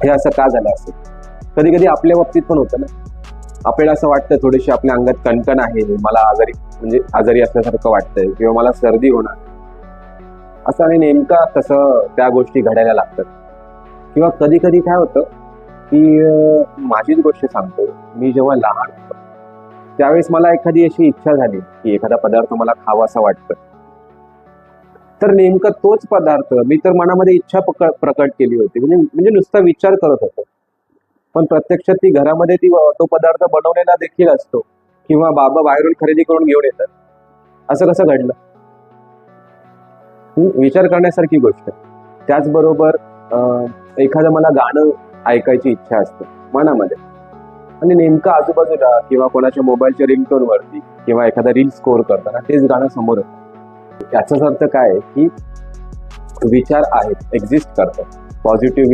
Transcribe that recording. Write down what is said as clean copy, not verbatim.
हे असं का झालं असेल. कधी कधी आपल्या बाबतीत पण होतं ना, आपल्याला असं वाटतं थोडीशी आपल्या अंगात कणकण आहे, मला आजारी म्हणजे आजारी असल्यासारखं वाटतंय किंवा मला सर्दी होणार असं, आणि नेमका तसं त्या गोष्टी घडायला लागतात. किंवा कधी कधी काय होतं की माझीच गोष्ट सांगतो, मी जेव्हा लहान होतो त्यावेळेस मला एखादी अशी इच्छा झाली की एखादा पदार्थ मला खावासा वाटतं, तर नेमका तोच पदार्थ मी तर मनामध्ये इच्छा प्रकट केली होती, म्हणजे म्हणजे नुसता विचार करत होतो, पण प्रत्यक्षात ती घरामध्ये तो पदार्थ बनवलेला देखील असतो किंवा बाबा बाहेरून खरेदी करून घेऊन येतात. असं कसं घडलं? विचार करण्यासारखी गोष्ट आहे. त्याचबरोबर एखादं मला गाणं ऐकायची इच्छा असते मनामध्ये, आणि नेमकं आजूबाजूला किंवा कोणाच्या मोबाईलच्या रिंगटोन वरती किंवा एखादा रील स्कोर करताना तेच गाणं समोर येतं. याचाच अर्थ काय आहे की विचार आहेत, एक्झिस्ट करतात, पॉझिटिव्ह